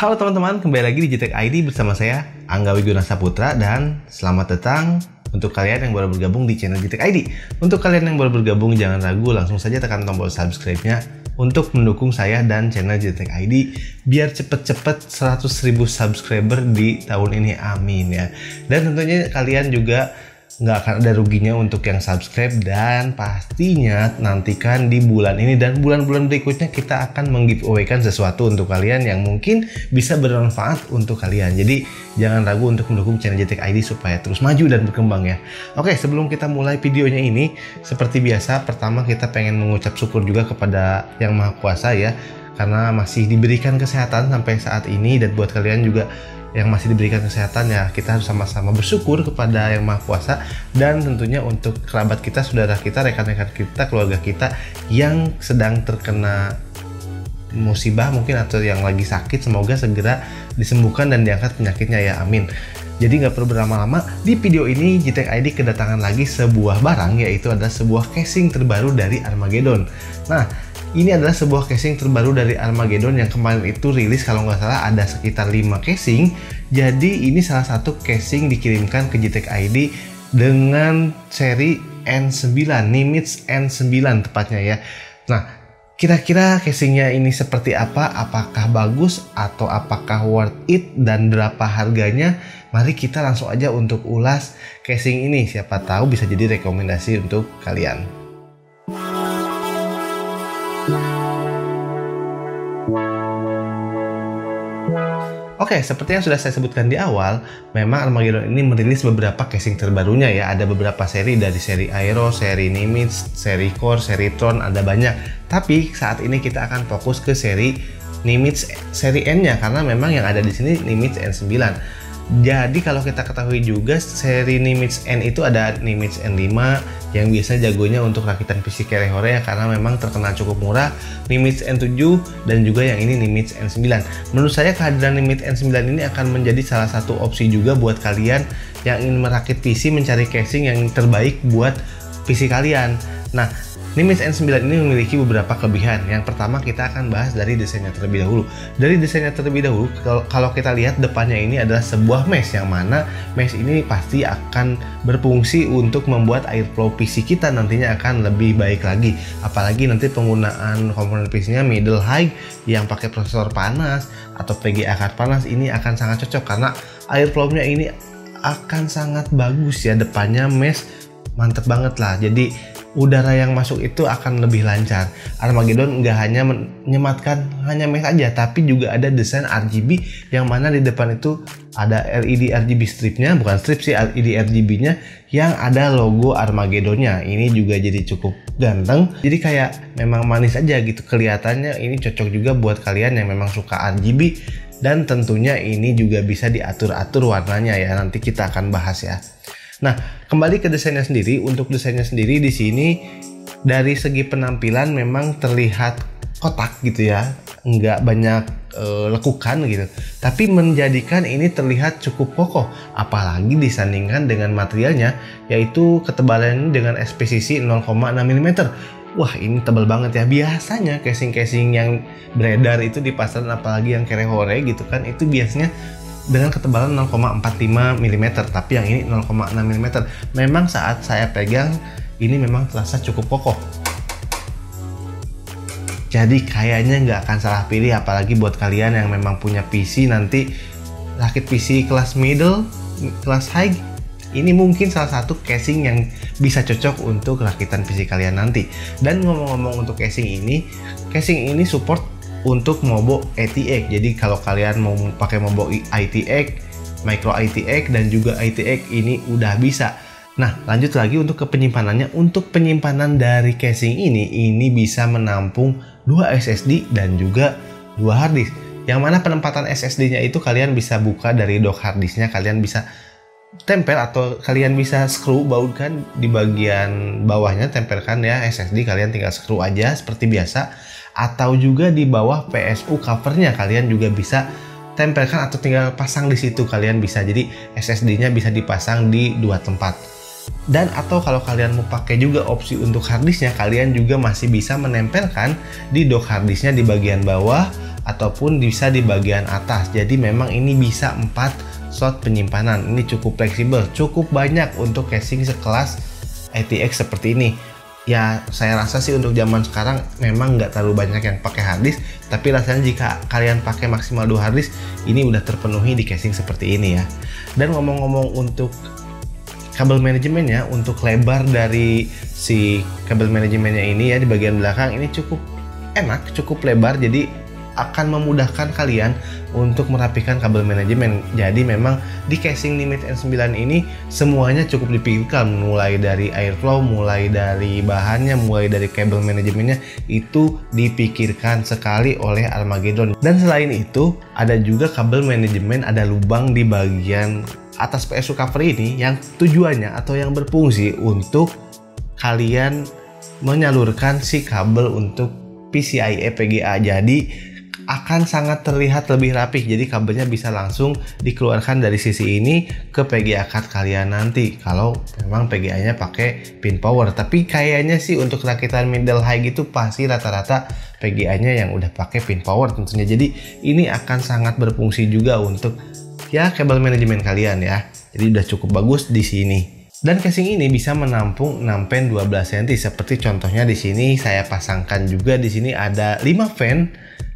Halo teman-teman, kembali lagi di JTech ID bersama saya Angga Wiguna Saputra, dan selamat datang untuk kalian yang baru bergabung di channel JTech ID. Untuk kalian yang baru bergabung, jangan ragu, langsung saja tekan tombol subscribe-nya untuk mendukung saya dan channel JTech ID biar cepet-cepet 100.000 subscriber di tahun ini, amin ya. Dan tentunya kalian juga nggak akan ada ruginya untuk yang subscribe, dan pastinya nantikan di bulan ini dan bulan-bulan berikutnya kita akan meng-giveaway-kan sesuatu untuk kalian yang mungkin bisa bermanfaat untuk kalian. Jadi jangan ragu untuk mendukung channel JTech ID supaya terus maju dan berkembang ya. Oke, sebelum kita mulai videonya ini, seperti biasa pertama kita pengen mengucap syukur juga kepada Yang Maha Kuasa ya, karena masih diberikan kesehatan sampai saat ini. Dan buat kalian juga yang masih diberikan kesehatan ya, kita harus sama-sama bersyukur kepada Yang Maha Kuasa. Dan tentunya untuk kerabat kita, saudara kita, rekan-rekan kita, keluarga kita yang sedang terkena musibah mungkin atau yang lagi sakit, semoga segera disembuhkan dan diangkat penyakitnya ya, amin. Jadi nggak perlu berlama-lama, di video ini JTech ID kedatangan lagi sebuah barang, yaitu adalah sebuah casing terbaru dari Armageddon. Nah, ini adalah sebuah casing terbaru dari Armageddon yang kemarin itu rilis, kalau nggak salah ada sekitar 5 casing. Jadi ini salah satu casing dikirimkan ke JTech ID dengan seri N9, Nimitz N9 tepatnya ya. Nah, kira-kira casingnya ini seperti apa? Apakah bagus atau apakah worth it dan berapa harganya? Mari kita langsung aja untuk ulas casing ini, siapa tahu bisa jadi rekomendasi untuk kalian. Oke, seperti yang sudah saya sebutkan di awal, memang Armageddon ini merilis beberapa casing terbarunya ya. Ada beberapa seri, dari seri Aero, seri Nimitz, seri Core, seri Tron, ada banyak. Tapi saat ini kita akan fokus ke seri Nimitz seri N-nya, karena memang yang ada di sini Nimitz N9. Jadi kalau kita ketahui juga, seri Nimitz N itu ada Nimitz N5 yang biasanya jagonya untuk rakitan PC Kerehore ya, karena memang terkenal cukup murah, Nimitz N7, dan juga yang ini Nimitz N9. Menurut saya kehadiran Nimitz N9 ini akan menjadi salah satu opsi juga buat kalian yang ingin merakit PC, mencari casing yang terbaik buat PC kalian. Nah, Nimitz N9 ini memiliki beberapa kelebihan. Yang pertama, kita akan bahas dari desainnya terlebih dahulu. Dari desainnya terlebih dahulu, kalau kita lihat depannya ini adalah sebuah mesh, yang mana mesh ini pasti akan berfungsi untuk membuat airflow PC kita nantinya akan lebih baik lagi. Apalagi nanti penggunaan komponen PC-nya middle high yang pakai prosesor panas atau PGA card panas, ini akan sangat cocok karena airflow-nya ini akan sangat bagus ya. Depannya mesh mantep banget lah. Jadi udara yang masuk itu akan lebih lancar. Armageddon nggak hanya menyematkan hanya mesh aja, tapi juga ada desain RGB yang mana di depan itu ada LED RGB stripnya, bukan strip sih, LED RGB-nya yang ada logo Armageddon-nya. Ini juga jadi cukup ganteng. Jadi kayak memang manis aja gitu kelihatannya. Ini cocok juga buat kalian yang memang suka RGB, dan tentunya ini juga bisa diatur-atur warnanya ya. Nanti kita akan bahas ya. Nah, kembali ke desainnya sendiri. Untuk desainnya sendiri di sini dari segi penampilan memang terlihat kotak gitu ya, nggak banyak lekukan gitu, tapi menjadikan ini terlihat cukup kokoh. Apalagi disandingkan dengan materialnya, yaitu ketebalannya dengan SPCC 0,6 mm. Wah, ini tebal banget ya. Biasanya casing-casing yang beredar itu di pasaran, apalagi yang Kerehore gitu kan, itu biasanya dengan ketebalan 0,45 mm, tapi yang ini 0,6 mm. Memang saat saya pegang ini memang terasa cukup kokoh. Jadi kayaknya nggak akan salah pilih, apalagi buat kalian yang memang punya PC nanti rakit PC kelas middle, kelas high. Ini mungkin salah satu casing yang bisa cocok untuk rakitan PC kalian nanti. Dan ngomong-ngomong untuk casing ini support untuk Mobo ITX. Jadi kalau kalian mau pakai Mobo ITX, Micro ITX, dan juga ITX, ini udah bisa. Nah, lanjut lagi untuk ke penyimpanannya. Untuk penyimpanan dari casing ini bisa menampung 2 SSD dan juga 2 harddisk. Yang mana penempatan SSD-nya itu kalian bisa buka dari dock harddisknya, kalian bisa tempel atau kalian bisa screw bautkan di bagian bawahnya, tempelkan ya SSD, kalian tinggal screw aja seperti biasa. Atau juga di bawah PSU covernya kalian juga bisa tempelkan atau tinggal pasang di situ, kalian bisa. Jadi SSD-nya bisa dipasang di 2 tempat. Dan atau kalau kalian mau pakai juga opsi untuk harddisknya, kalian juga masih bisa menempelkan di dock harddisknya di bagian bawah ataupun bisa di bagian atas. Jadi memang ini bisa 4 slot penyimpanan. Ini cukup fleksibel, cukup banyak untuk casing sekelas ATX seperti ini. Ya saya rasa sih untuk zaman sekarang memang nggak terlalu banyak yang pakai harddisk, tapi rasanya jika kalian pakai maksimal 2 harddisk ini udah terpenuhi di casing seperti ini ya. Dan ngomong-ngomong untuk kabel manajemennya, untuk lebar dari si kabel manajemennya ini ya di bagian belakang ini cukup enak, cukup lebar, jadi akan memudahkan kalian untuk merapikan kabel manajemen. Jadi memang di casing Nimbus N9 ini semuanya cukup dipikirkan, mulai dari airflow, mulai dari bahannya, mulai dari kabel manajemennya itu dipikirkan sekali oleh Armageddon. Dan selain itu ada juga kabel manajemen, ada lubang di bagian atas PSU cover ini yang tujuannya atau yang berfungsi untuk kalian menyalurkan si kabel untuk PCIe VGA. Jadi akan sangat terlihat lebih rapih, jadi kabelnya bisa langsung dikeluarkan dari sisi ini ke PGA card kalian nanti kalau memang PGA nya pakai pin power. Tapi kayaknya sih untuk rakitan middle high gitu pasti rata-rata PGA nya yang udah pakai pin power tentunya. Jadi ini akan sangat berfungsi juga untuk ya kabel manajemen kalian ya. Jadi udah cukup bagus di sini. Dan casing ini bisa menampung 6 fan 12 cm seperti contohnya di sini saya pasangkan juga. Di sini ada 5 fan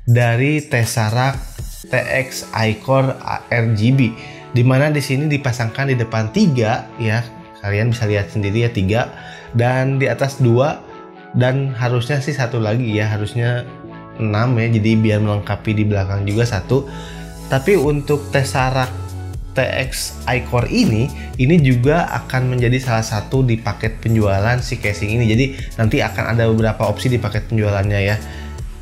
dari Tesseract TX iCore RGB, dimana di sini dipasangkan di depan 3 ya, kalian bisa lihat sendiri ya 3, dan di atas 2, dan harusnya sih satu lagi ya, harusnya 6 ya, jadi biar melengkapi di belakang juga 1. Tapi untuk Tesseract TX iCore ini juga akan menjadi salah satu di paket penjualan si casing ini. Jadi nanti akan ada beberapa opsi di paket penjualannya ya.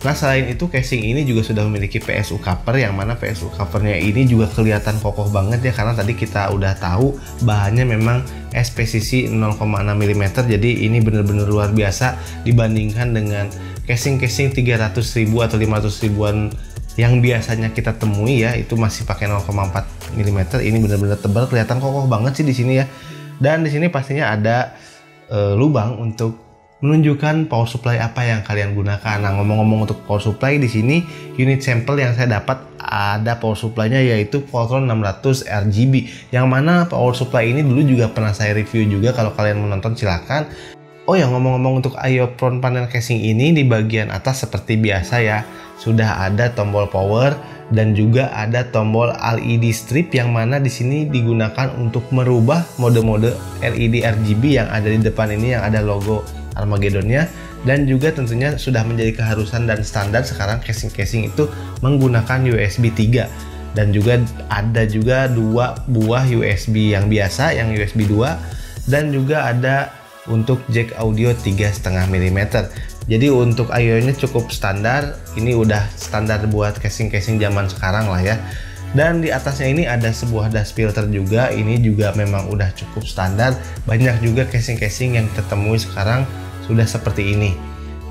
Nah selain itu casing ini juga sudah memiliki PSU cover, yang mana PSU covernya ini juga kelihatan kokoh banget ya, karena tadi kita udah tahu bahannya memang SPCC 0,6 mm, jadi ini benar-benar luar biasa dibandingkan dengan casing-casing 300.000 atau 500.000-an yang biasanya kita temui ya, itu masih pakai 0,4 mm. Ini benar-benar tebal, kelihatan kokoh banget sih di sini ya. Dan di sini pastinya ada lubang untuk menunjukkan power supply apa yang kalian gunakan. Nah, ngomong-ngomong untuk power supply, di sini unit sampel yang saya dapat ada power supply-nya yaitu Voltron 600 RGB, yang mana power supply ini dulu juga pernah saya review juga, kalau kalian menonton silahkan. Oh ya, ngomong-ngomong untuk IO front panel casing ini, di bagian atas seperti biasa ya sudah ada tombol power dan juga ada tombol LED strip, yang mana di sini digunakan untuk merubah mode-mode LED RGB yang ada di depan ini yang ada logo Armageddon-nya. Dan juga tentunya sudah menjadi keharusan dan standar sekarang casing-casing itu menggunakan USB 3, dan juga ada juga 2 buah USB yang biasa, yang USB 2, dan juga ada untuk jack audio 3,5 mm. Jadi untuk I/O-nya cukup standar, ini udah standar buat casing-casing zaman sekarang lah ya. Dan di atasnya ini ada sebuah dust filter juga, ini juga memang udah cukup standar. Banyak juga casing-casing yang ketemui sekarang sudah seperti ini.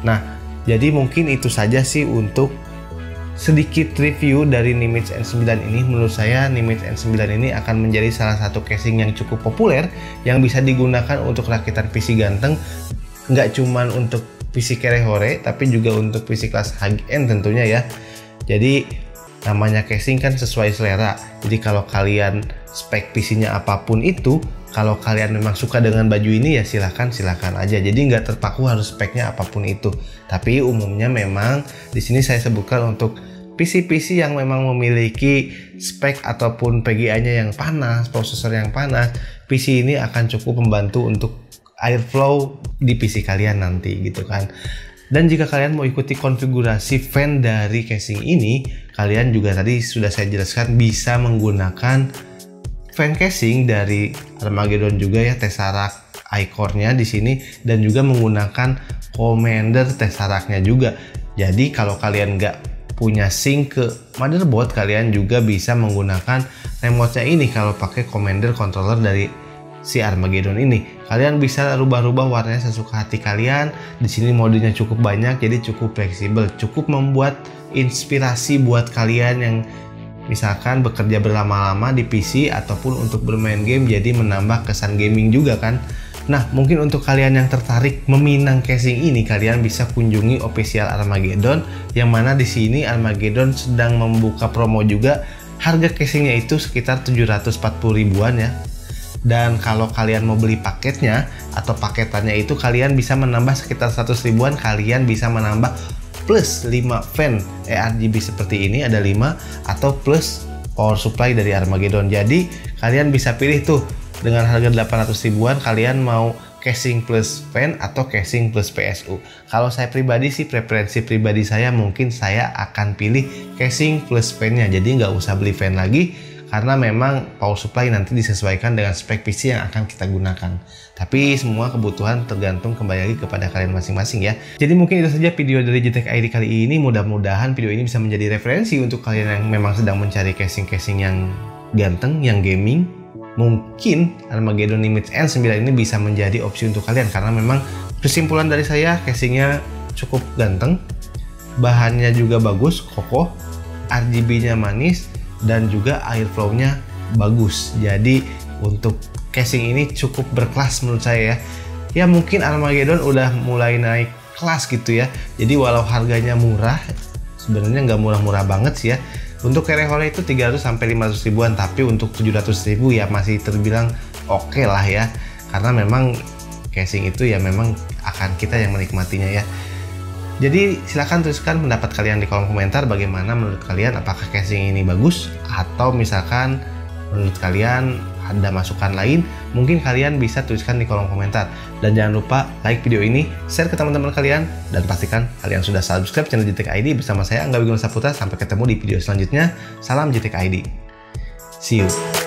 Nah, jadi mungkin itu saja sih untuk sedikit review dari Nimbus N9 ini. Menurut saya Nimbus N9 ini akan menjadi salah satu casing yang cukup populer, yang bisa digunakan untuk rakitan PC ganteng, nggak cuman untuk PC kere-hore, tapi juga untuk PC kelas high-end tentunya ya. Jadi namanya casing kan sesuai selera, jadi kalau kalian spek PC-nya apapun itu, kalau kalian memang suka dengan baju ini ya silahkan aja. Jadi nggak terpaku harus speknya apapun itu. Tapi umumnya memang di sini saya sebutkan untuk PC-PC yang memang memiliki spek ataupun PGA-nya yang panas, prosesor yang panas, PC ini akan cukup membantu untuk airflow di PC kalian nanti gitu kan. Dan jika kalian mau ikuti konfigurasi fan dari casing ini, kalian juga tadi sudah saya jelaskan bisa menggunakan fan casing dari Armageddon juga ya, Tesseract iCore-nya di sini, dan juga menggunakan Commander Tesseract-nya juga. Jadi kalau kalian nggak punya sync ke motherboard, kalian juga bisa menggunakan remote-nya ini kalau pakai Commander controller dari si Armageddon ini. Kalian bisa rubah-rubah warnanya sesuka hati kalian. Di sini modenya cukup banyak, jadi cukup fleksibel, cukup membuat inspirasi buat kalian yang misalkan bekerja berlama-lama di PC ataupun untuk bermain game, jadi menambah kesan gaming juga kan. Nah, mungkin untuk kalian yang tertarik meminang casing ini, kalian bisa kunjungi official Armageddon, yang mana di sini Armageddon sedang membuka promo juga. Harga casingnya itu sekitar 740 ribuan ya. Dan kalau kalian mau beli paketnya atau paketannya itu, kalian bisa menambah sekitar 100 ribuan, kalian bisa menambah plus 5 fan ARGB seperti ini, ada 5, atau plus power supply dari Armageddon. Jadi kalian bisa pilih tuh, dengan harga 800 ribuan kalian mau casing plus fan atau casing plus PSU. Kalau saya pribadi sih, preferensi pribadi saya mungkin saya akan pilih casing plus fan-nya, jadi nggak usah beli fan lagi, karena memang power supply nanti disesuaikan dengan spek PC yang akan kita gunakan. Tapi semua kebutuhan tergantung kembali lagi kepada kalian masing-masing ya. Jadi mungkin itu saja video dari JTech ID kali ini. Mudah-mudahan video ini bisa menjadi referensi untuk kalian yang memang sedang mencari casing-casing yang ganteng, yang gaming. Mungkin Armageddon Nimitz N9 ini bisa menjadi opsi untuk kalian, karena memang kesimpulan dari saya, casingnya cukup ganteng, bahannya juga bagus, kokoh, RGB-nya manis, dan juga airflow-nya bagus. Jadi untuk casing ini cukup berkelas menurut saya ya. Ya mungkin Armageddon udah mulai naik kelas gitu ya. Jadi walau harganya murah, sebenarnya nggak murah-murah banget sih ya. Untuk carry hole itu 300 sampai 500 ribuan, tapi untuk 700 ribu ya masih terbilang oke lah ya. Karena memang casing itu ya memang akan kita yang menikmatinya ya. Jadi silahkan tuliskan pendapat kalian di kolom komentar, bagaimana menurut kalian, apakah casing ini bagus, atau misalkan menurut kalian ada masukan lain, mungkin kalian bisa tuliskan di kolom komentar. Dan jangan lupa like video ini, share ke teman-teman kalian, dan pastikan kalian sudah subscribe channel JTech ID bersama saya Angga Wiguna Saputra. Sampai ketemu di video selanjutnya. Salam JTech ID. See you.